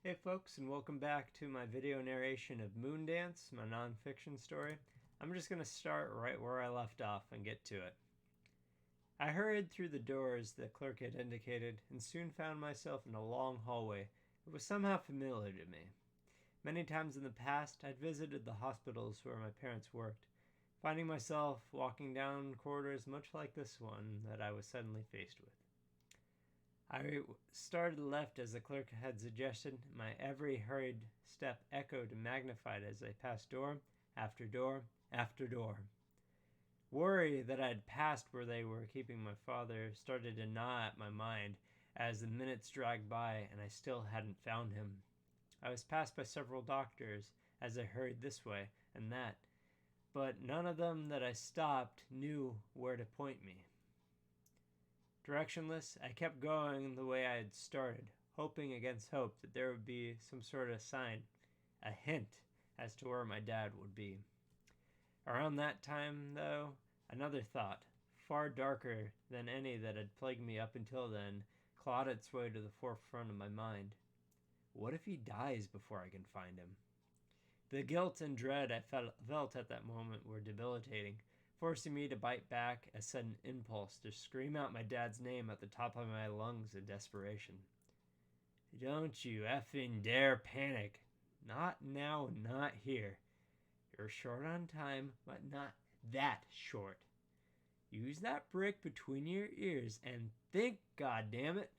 Hey folks, and welcome back to my video narration of Moondance, my nonfiction story. I'm just going to start right where I left off and get to it. I hurried through the doors the clerk had indicated and soon found myself in a long hallway that was somehow familiar to me. Many times in the past, I'd visited the hospitals where my parents worked, finding myself walking down corridors much like this one that I was suddenly faced with. I started left as the clerk had suggested. My every hurried step echoed and magnified as I passed door after door after door. Worry that I had passed where they were keeping my father started to gnaw at my mind as the minutes dragged by and I still hadn't found him. I was passed by several doctors as I hurried this way and that, but none of them that I stopped knew where to point me. Directionless, I kept going the way I had started, hoping against hope that there would be some sort of sign, a hint as to where my dad would be. Around that time, though, another thought, far darker than any that had plagued me up until then, clawed its way to the forefront of my mind. What if he dies before I can find him? The guilt and dread I felt at that moment were debilitating, forcing me to bite back a sudden impulse to scream out my dad's name at the top of my lungs in desperation. Don't you effing dare panic. Not now, not here. You're short on time, but not that short. Use that brick between your ears and think, goddammit.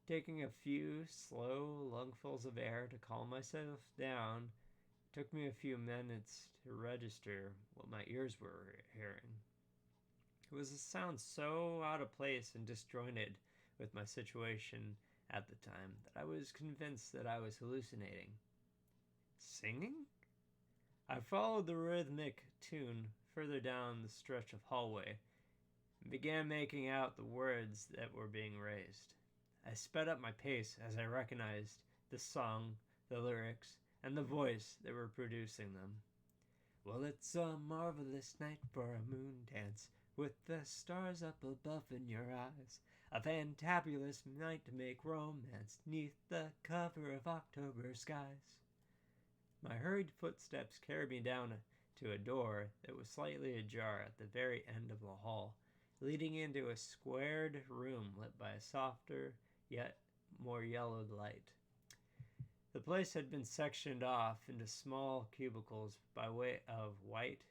Taking a few slow lungfuls of air to calm myself down, took me a few minutes to register what my ears were hearing. It was a sound so out of place and disjointed with my situation at the time that I was convinced that I was hallucinating. Singing? I followed the rhythmic tune further down the stretch of hallway and began making out the words that were being raised. I sped up my pace as I recognized the song, the lyrics, and the voice that were producing them. Well, it's a marvelous night for a moon dance, with the stars up above in your eyes. A fantabulous night to make romance, 'neath the cover of October skies. My hurried footsteps carried me down to a door that was slightly ajar at the very end of the hall, leading into a squared room lit by a softer, yet more yellowed light. The place had been sectioned off into small cubicles by way of white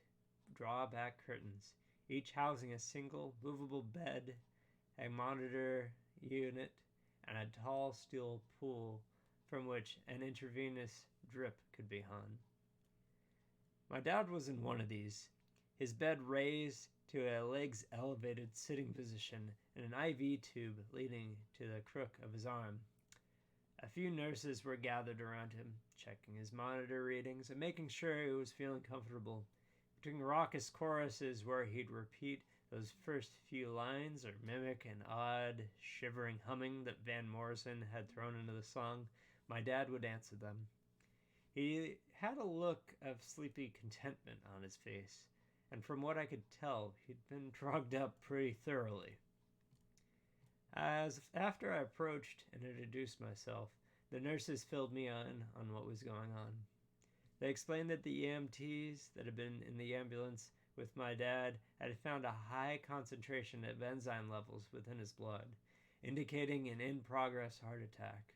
drawback curtains, each housing a single movable bed, a monitor unit, and a tall steel pool from which an intravenous drip could be hung. My dad was in one of these, his bed raised to a legs elevated sitting position and an IV tube leading to the crook of his arm. A few nurses were gathered around him, checking his monitor readings and making sure he was feeling comfortable. Between raucous choruses where he'd repeat those first few lines or mimic an odd, shivering humming that Van Morrison had thrown into the song, my dad would answer them. He had a look of sleepy contentment on his face, and from what I could tell, he'd been drugged up pretty thoroughly. As after I approached and introduced myself, the nurses filled me in on what was going on. They explained that the EMTs that had been in the ambulance with my dad had found a high concentration of enzyme levels within his blood, indicating an in-progress heart attack.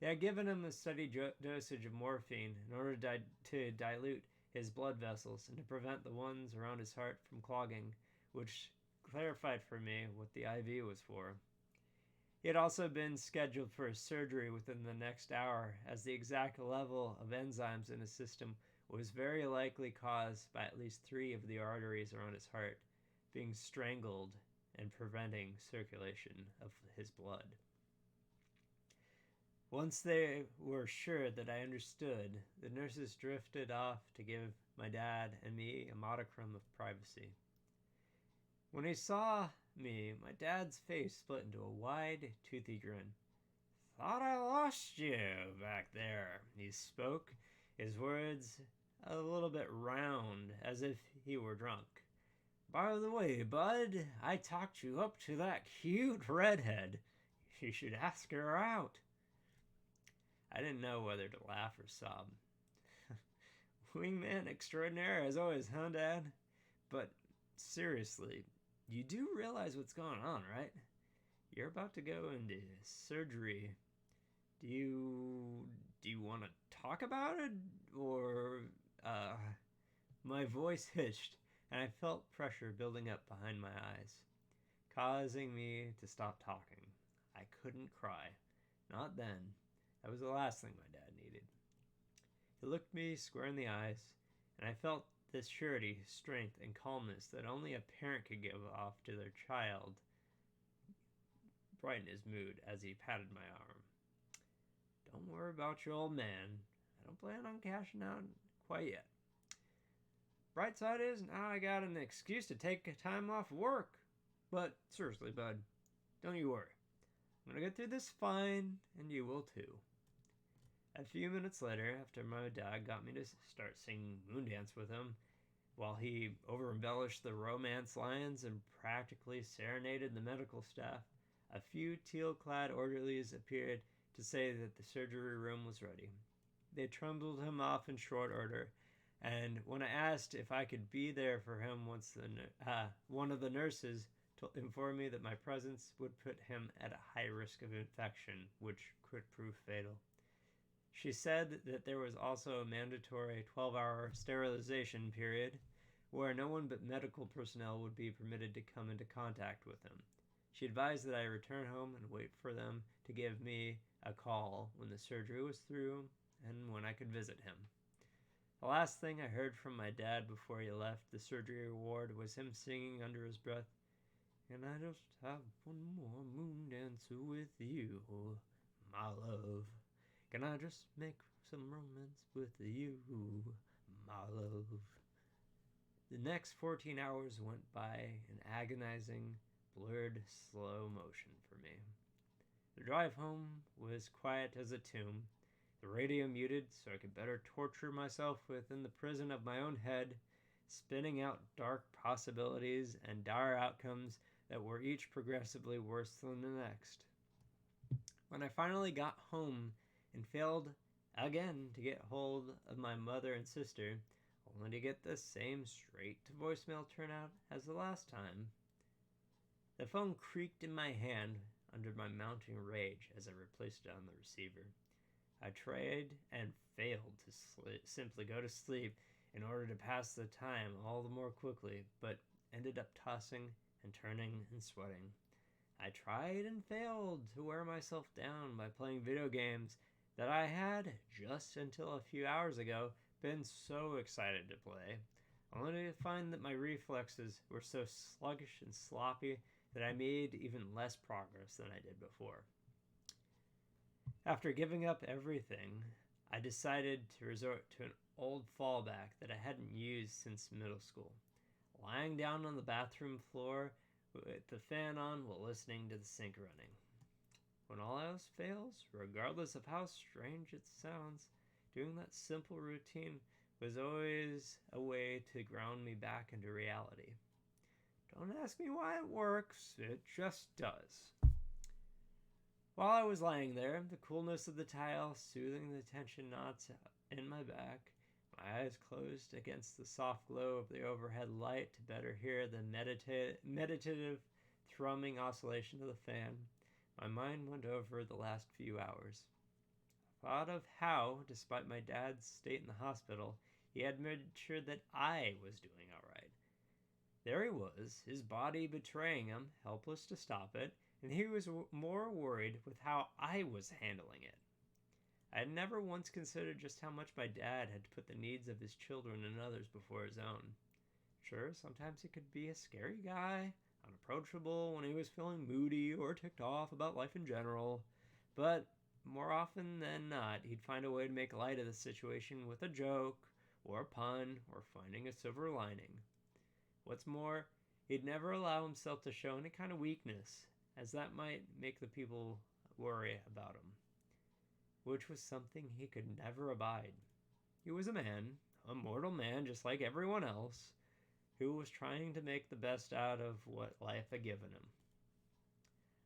They had given him a steady dosage of morphine in order to dilute his blood vessels and to prevent the ones around his heart from clogging, which clarified for me what the IV was for. He had also been scheduled for a surgery within the next hour, as the exact level of enzymes in his system was very likely caused by at least 3 of the arteries around his heart being strangled and preventing circulation of his blood. Once they were sure that I understood, the nurses drifted off to give my dad and me a modicum of privacy. When he saw me, my dad's face split into a wide, toothy grin. "Thought I lost you back there," he spoke, his words a little bit round, as if he were drunk. "By the way, bud, I talked you up to that cute redhead. You should ask her out." didn't know whether to laugh or sob. Wingman extraordinaire as always, huh, Dad? But seriously, you do realize what's going on, right? You're about to go into surgery. Do you want to talk about it? Or, my voice hitched, and I felt pressure building up behind my eyes, causing me to stop talking. I couldn't cry. Not then. That was the last thing my dad needed. He looked me square in the eyes, and I felt this surety, strength, and calmness that only a parent could give off to their child brighten his mood as he patted my arm. Don't worry about your old man. I don't plan on cashing out quite yet. Bright side is, now I got an excuse to take time off work. But seriously, bud, don't you worry. I'm gonna get through this fine, and you will too. A few minutes later, after my dad got me to start singing Moondance with him, while he over-embellished the romance lines and practically serenaded the medical staff, a few teal-clad orderlies appeared to say that the surgery room was ready. They trundled him off in short order, and when I asked if I could be there for him once one of the nurses informed me that my presence would put him at a high risk of infection, which could prove fatal. She said that there was also a mandatory 12-hour sterilization period where no one but medical personnel would be permitted to come into contact with him. She advised that I return home and wait for them to give me a call when the surgery was through and when I could visit him. The last thing I heard from my dad before he left the surgery ward was him singing under his breath, "And I just have one more moon dance with you, my love. Can I just make some romance with you, my love?" The next 14 hours went by in agonizing, blurred, slow motion for me. The drive home was quiet as a tomb, the radio muted so I could better torture myself within the prison of my own head, spinning out dark possibilities and dire outcomes that were each progressively worse than the next. When I finally got home and failed again to get hold of my mother and sister, only to get the same straight-to-voicemail turnout as the last time, the phone creaked in my hand under my mounting rage as I replaced it on the receiver. I tried and failed to simply go to sleep in order to pass the time all the more quickly, but ended up tossing and turning and sweating. I tried and failed to wear myself down by playing video games that I had, just until a few hours ago, been so excited to play, only to find that my reflexes were so sluggish and sloppy that I made even less progress than I did before. After giving up everything, I decided to resort to an old fallback that I hadn't used since middle school, lying down on the bathroom floor with the fan on while listening to the sink running. When all else fails, regardless of how strange it sounds, doing that simple routine was always a way to ground me back into reality. Don't ask me why it works, it just does. While I was lying there, the coolness of the tile soothing the tension knots in my back, my eyes closed against the soft glow of the overhead light to better hear the meditative thrumming oscillation of the fan, my mind went over the last few hours. I thought of how, despite my dad's state in the hospital, he had made sure that I was doing all right. There he was, his body betraying him, helpless to stop it, and he was more worried with how I was handling it. I had never once considered just how much my dad had put the needs of his children and others before his own. Sure, sometimes he could be a scary guy, unapproachable when he was feeling moody or ticked off about life in general, but more often than not, he'd find a way to make light of the situation with a joke, or a pun, or finding a silver lining. What's more, he'd never allow himself to show any kind of weakness, as that might make the people worry about him, which was something he could never abide. He was a man, a mortal man just like everyone else, who was trying to make the best out of what life had given him.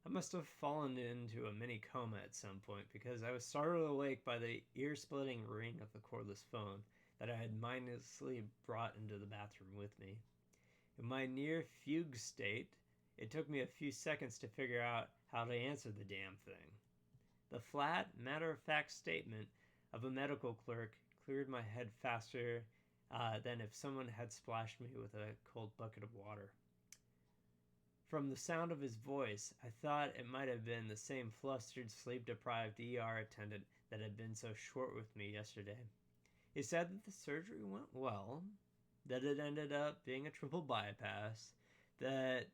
I must have fallen into a mini coma at some point because I was startled awake by the ear-splitting ring of the cordless phone that I had mindlessly brought into the bathroom with me. In my near fugue state, it took me a few seconds to figure out how to answer the damn thing. The flat, matter-of-fact statement of a medical clerk cleared my head faster than if someone had splashed me with a cold bucket of water. From the sound of his voice, I thought it might have been the same flustered, sleep-deprived ER attendant that had been so short with me yesterday. He said that the surgery went well, that it ended up being a triple bypass, that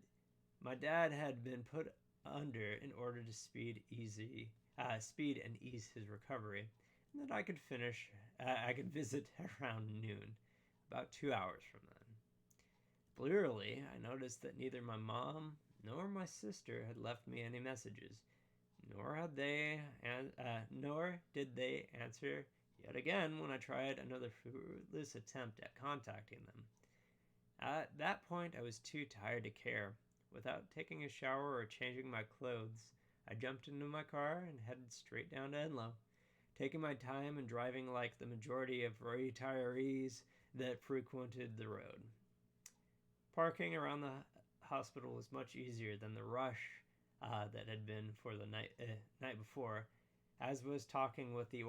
my dad had been put under in order to speed and ease his recovery, and that I could visit around noon, about 2 hours from then. Blearily, I noticed that neither my mom nor my sister had left me any messages, nor did they answer yet again when I tried another fruitless attempt at contacting them. At that point, I was too tired to care. Without taking a shower or changing my clothes, I jumped into my car and headed straight down to Enloe, taking my time and driving like the majority of retirees that frequented the road. Parking around the hospital was much easier than the rush that had been for the night before, as was talking with the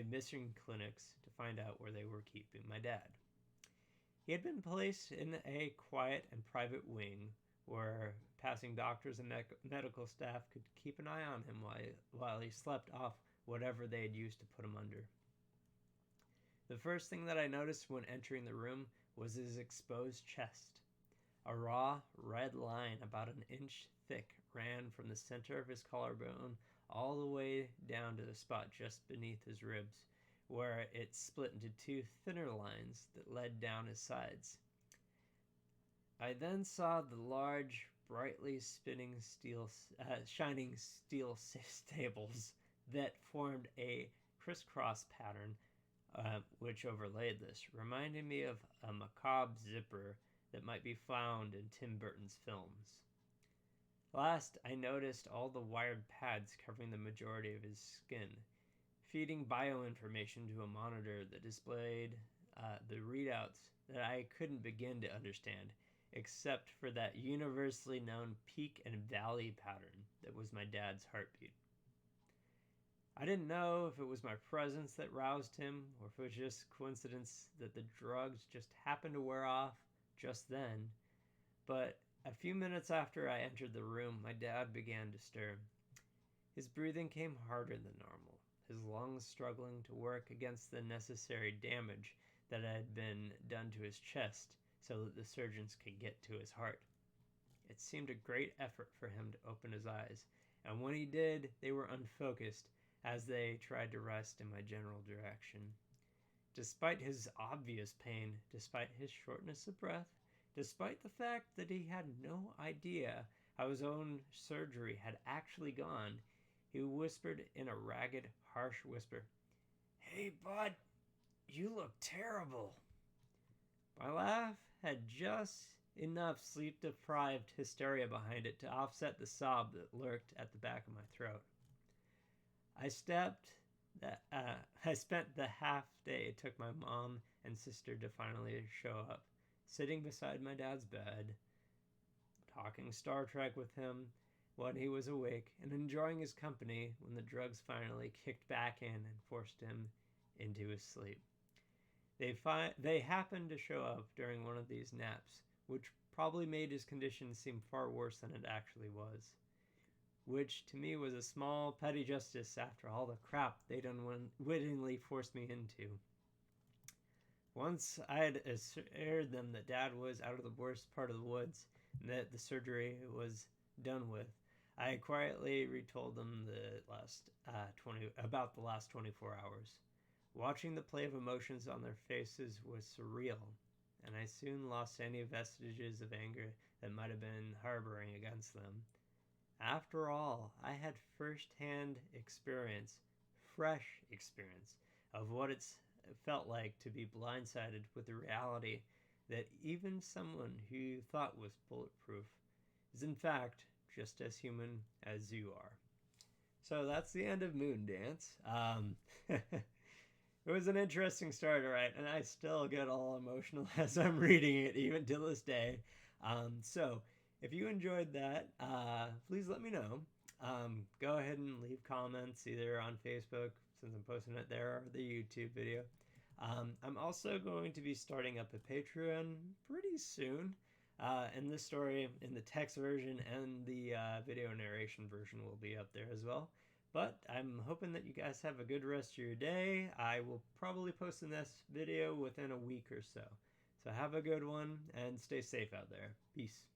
missing clinics to find out where they were keeping my dad. He had been placed in a quiet and private wing where passing doctors and medical staff could keep an eye on him while he slept off whatever they had used to put him under. The first thing that I noticed when entering the room was his exposed chest. A raw, red line about an inch thick ran from the center of his collarbone all the way down to the spot just beneath his ribs, where it split into two thinner lines that led down his sides. I then saw the large, brightly shining steel staples that formed a crisscross pattern which overlaid this, reminding me of a macabre zipper that might be found in Tim Burton's films. Last, I noticed all the wired pads covering the majority of his skin, feeding bioinformation to a monitor that displayed the readouts that I couldn't begin to understand, except for that universally known peak and valley pattern that was my dad's heartbeat. I didn't know if it was my presence that roused him, or if it was just coincidence that the drugs just happened to wear off just then, but a few minutes after I entered the room, my dad began to stir. His breathing came harder than normal, his lungs struggling to work against the necessary damage that had been done to his chest so that the surgeons could get to his heart. It seemed a great effort for him to open his eyes, and when he did, they were unfocused as they tried to rest in my general direction. Despite his obvious pain, despite his shortness of breath, despite the fact that he had no idea how his own surgery had actually gone, he whispered in a ragged, harsh whisper, "Hey, bud, you look terrible." My laugh had just enough sleep-deprived hysteria behind it to offset the sob that lurked at the back of my throat. I spent the half day it took my mom and sister to finally show up, sitting beside my dad's bed, talking Star Trek with him when he was awake, and enjoying his company when the drugs finally kicked back in and forced him into his sleep. They happened to show up during one of these naps, which probably made his condition seem far worse than it actually was. Which to me was a small petty justice after all the crap they'd unwittingly forced me into. Once I had assured them that Dad was out of the worst part of the woods and that the surgery was done with, I quietly retold them about the last 24 hours. Watching the play of emotions on their faces was surreal, and I soon lost any vestiges of anger that might have been harboring against them. After all, I had first-hand fresh experience, of what it felt like to be blindsided with the reality that even someone who you thought was bulletproof is in fact just as human as you are. So that's the end of Moondance. It was an interesting story to write, and I still get all emotional as I'm reading it, even to this day. So if you enjoyed that, please let me know. Go ahead and leave comments either on Facebook, since I'm posting it there, or the YouTube video. I'm also going to be starting up a Patreon pretty soon. And this story in the text version and the video narration version will be up there as well. But I'm hoping that you guys have a good rest of your day. I will probably post this video within a week or so. So have a good one and stay safe out there. Peace.